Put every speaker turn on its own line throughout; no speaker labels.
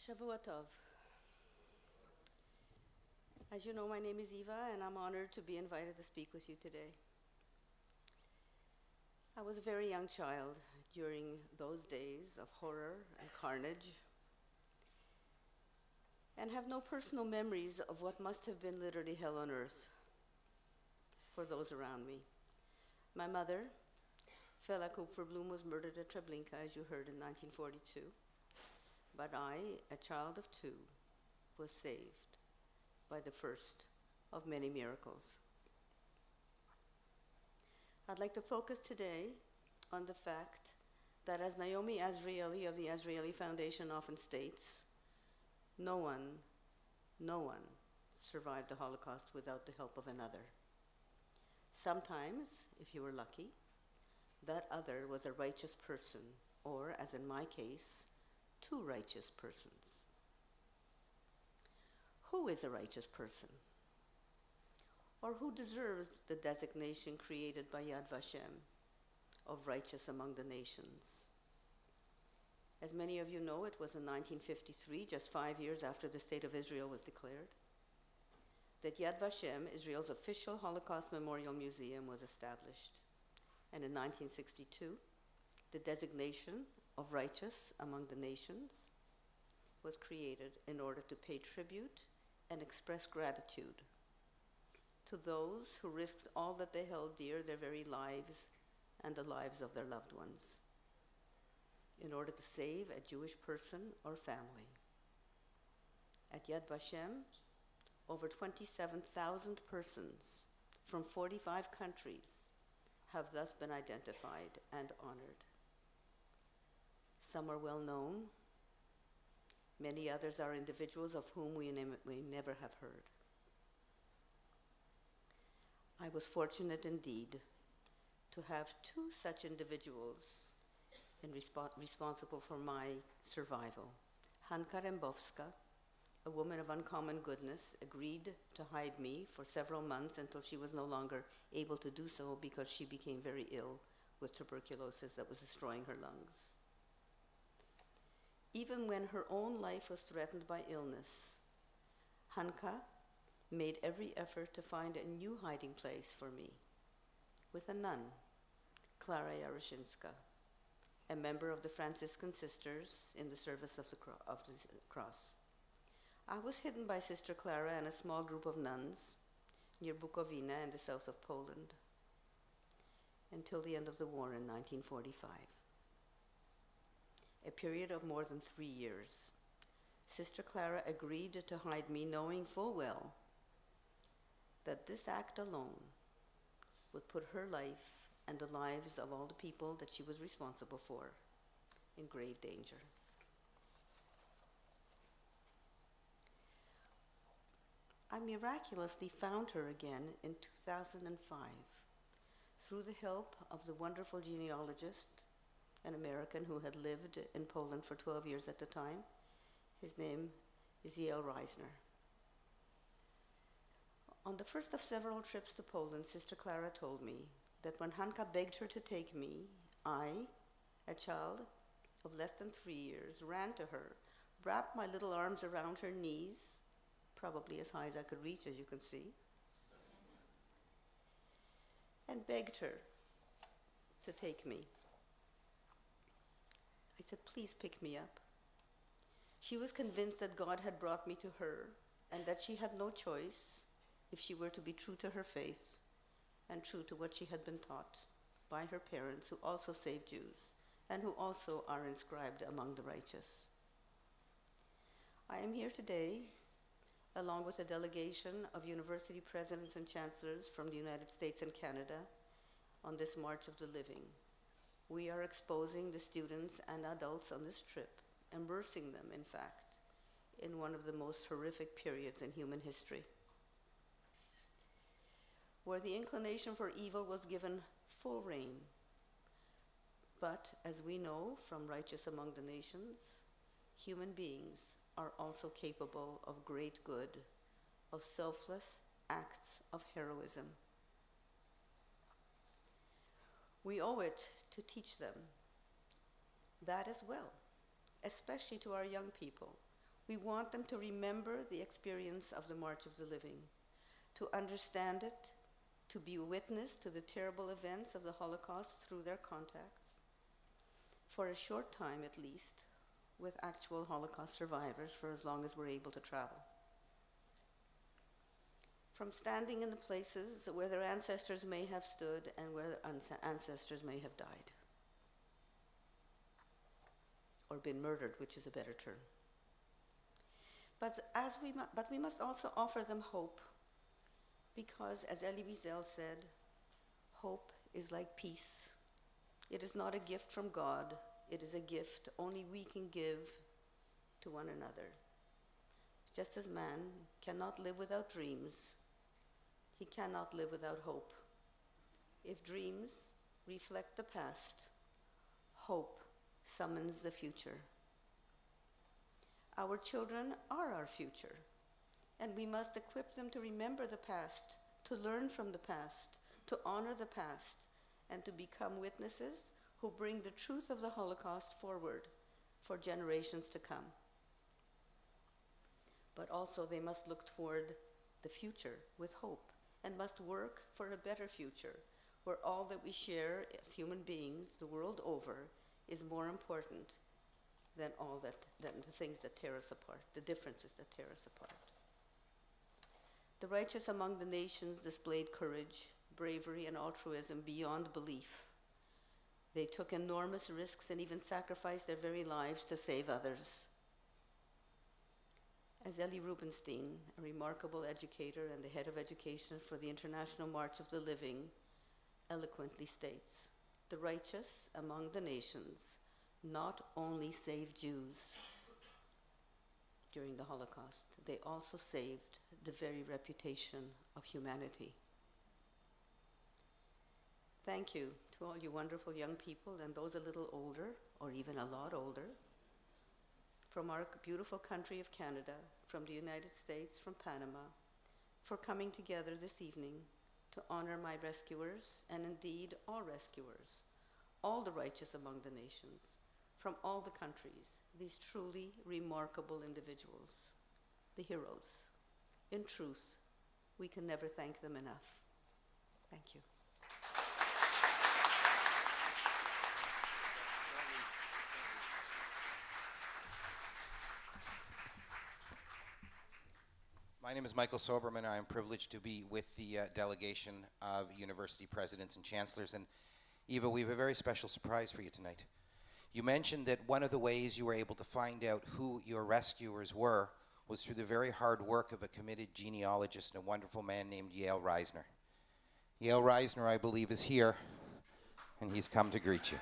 Shavua Tov. As you know, my name is Eva, and I'm honored to be invited to speak with you today. I was a very young child during those days of horror and carnage, and have no personal memories of what must have been literally hell on earth for those around me. My mother, Fela Kuper, was murdered at Treblinka, as you heard, in 1942. But I, a child of 2, was saved by the first of many miracles. I'd like to focus today on the fact that, as Naomi Azrieli of the Azrieli Foundation often states, no one survived the Holocaust without the help of another. Sometimes, if you were lucky, that other was a righteous person, or, as in my case, 2 righteous persons. Who is a righteous person? Or who deserves the designation created by Yad Vashem of righteous among the nations? As many of you know, it was in 1953, just 5 years after the State of Israel was declared, that Yad Vashem, Israel's official Holocaust Memorial Museum, was established. And in 1962, the designation of righteous among the nations was created in order to pay tribute and express gratitude to those who risked all that they held dear, their very lives and the lives of their loved ones, in order to save a Jewish person or family. At Yad Vashem, over 27,000 persons from 45 countries have thus been identified and honored. Some are well known. Many others are individuals of whom we never have heard. I was fortunate indeed to have 2 such individuals responsible for my survival. Hanka Rembowska, a woman of uncommon goodness, agreed to hide me for several months until she was no longer able to do so because she became very ill with tuberculosis that was destroying her lungs. Even when her own life was threatened by illness, Hanka made every effort to find a new hiding place for me with a nun, Klara Yaroshinska, a member of the Franciscan Sisters in the service of the cross. I was hidden by Sister Klara and a small group of nuns near Bukowina in the south of Poland until the end of the war in 1945. A period of more than 3 years. Sister Klara agreed to hide me, knowing full well that this act alone would put her life and the lives of all the people that she was responsible for in grave danger. I miraculously found her again in 2005 through the help of the wonderful genealogist, an American who had lived in Poland for 12 years at the time. His name is Yale Reisner. On the first of several trips to Poland, Sister Klara told me that when Hanka begged her to take me, I, a child of less than 3 years, ran to her, wrapped my little arms around her knees, probably as high as I could reach, as you can see, and begged her to take me. I said, please pick me up. She was convinced that God had brought me to her and that she had no choice if she were to be true to her faith and true to what she had been taught by her parents, who also saved Jews and who also are inscribed among the righteous. I am here today along with a delegation of university presidents and chancellors from the United States and Canada on this March of the Living. We are exposing the students and adults on this trip, immersing them, in fact, in one of the most horrific periods in human history, where the inclination for evil was given full rein. But, as we know from Righteous Among the Nations, human beings are also capable of great good, of selfless acts of heroism. We owe it to teach them that as well, especially to our young people, We want them to remember the experience of the March of the Living, to understand it, to be a witness to the terrible events of the Holocaust through their contacts, for a short time at least, with actual Holocaust survivors for as long as we're able to travel. From standing in the places where their ancestors may have stood and where their ancestors may have died, or been murdered, which is a better term. But we must also offer them hope, because as Elie Wiesel said, hope is like peace. It is not a gift from God, it is a gift only we can give to one another. Just as man cannot live without dreams, he cannot live without hope. If dreams reflect the past, hope summons the future. Our children are our future, and we must equip them to remember the past, to learn from the past, to honor the past, and to become witnesses who bring the truth of the Holocaust forward for generations to come. But also they must look toward the future with hope, and must work for a better future, where all that we share as human beings the world over is more important than the things that tear us apart, the differences that tear us apart. The righteous among the nations displayed courage, bravery, and altruism beyond belief. They took enormous risks and even sacrificed their very lives to save others. As Elie Rubinstein, a remarkable educator and the head of education for the International March of the Living, eloquently states, the righteous among the nations not only saved Jews during the Holocaust, they also saved the very reputation of humanity. Thank you to all you wonderful young people and those a little older, or even a lot older, from our beautiful country of Canada, from the United States, from Panama, for coming together this evening to honor my rescuers, and indeed all rescuers, all the righteous among the nations, from all the countries, these truly remarkable individuals, the heroes. In truth, we can never thank them enough. Thank you.
My name is Michael Soberman. I am privileged to be with the delegation of university presidents and chancellors. And Eva, we have a very special surprise for you tonight. You mentioned that one of the ways you were able to find out who your rescuers were was through the very hard work of a committed genealogist and a wonderful man named Yale Reisner. Yale Reisner, I believe, is here, and he's come to greet you.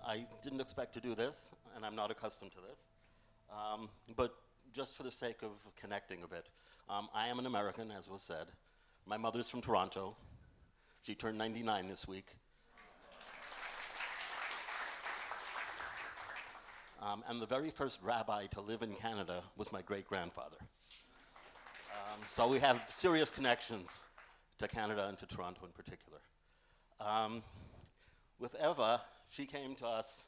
I didn't expect to do this, and I'm not accustomed to this, but just for the sake of connecting a bit, I am an American, as was said. My mother's from Toronto. She turned 99 this week. And the very first rabbi to live in Canada was my great-grandfather. So we have serious connections to Canada and to Toronto in particular. With Eva, she came to us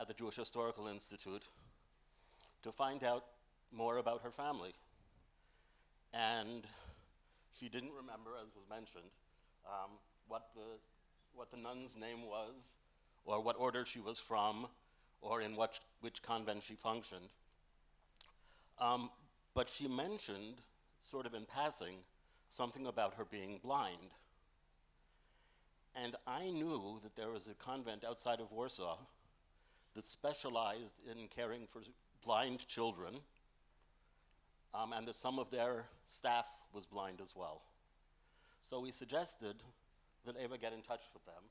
at the Jewish Historical Institute to find out more about her family. And she didn't remember, as was mentioned, what the nun's name was, or what order she was from, or in which convent she functioned. But she mentioned, sort of in passing, something about her being blind. And I knew that there was a convent outside of Warsaw that specialized in caring for blind children, and that some of their staff was blind as well. So we suggested that Eva get in touch with them,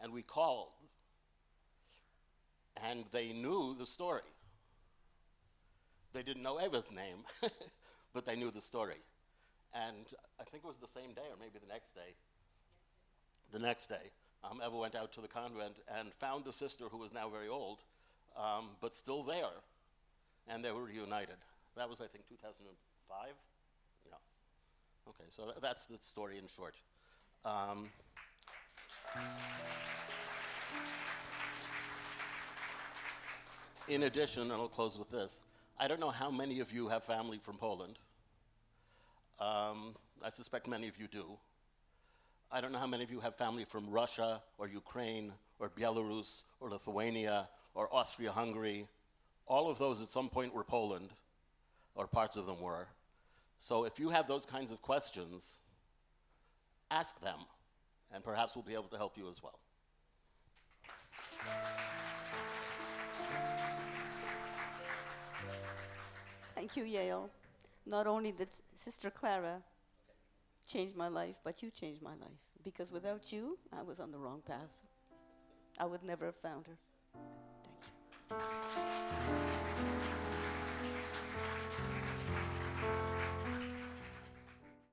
and we called, and they knew the story. They didn't know Eva's name, but they knew the story. And I think it was the same day or maybe the next day. The next day, Eva went out to the convent and found the sister who was now very old, but still there. And they were reunited. That was, I think, 2005? Yeah. Okay, so that's the story in short. In addition, and I'll close with this, I don't know how many of you have family from Poland. I suspect many of you do. I don't know how many of you have family from Russia or Ukraine or Belarus or Lithuania or Austria-Hungary. All of those at some point were Poland, or parts of them were. So if you have those kinds of questions, ask them, and perhaps we'll be able to help you as well.
Thank you, Yale. Not only did Sister Clara change my life, but you changed my life. Because without you, I was on the wrong path. I would never have found her. Thank you.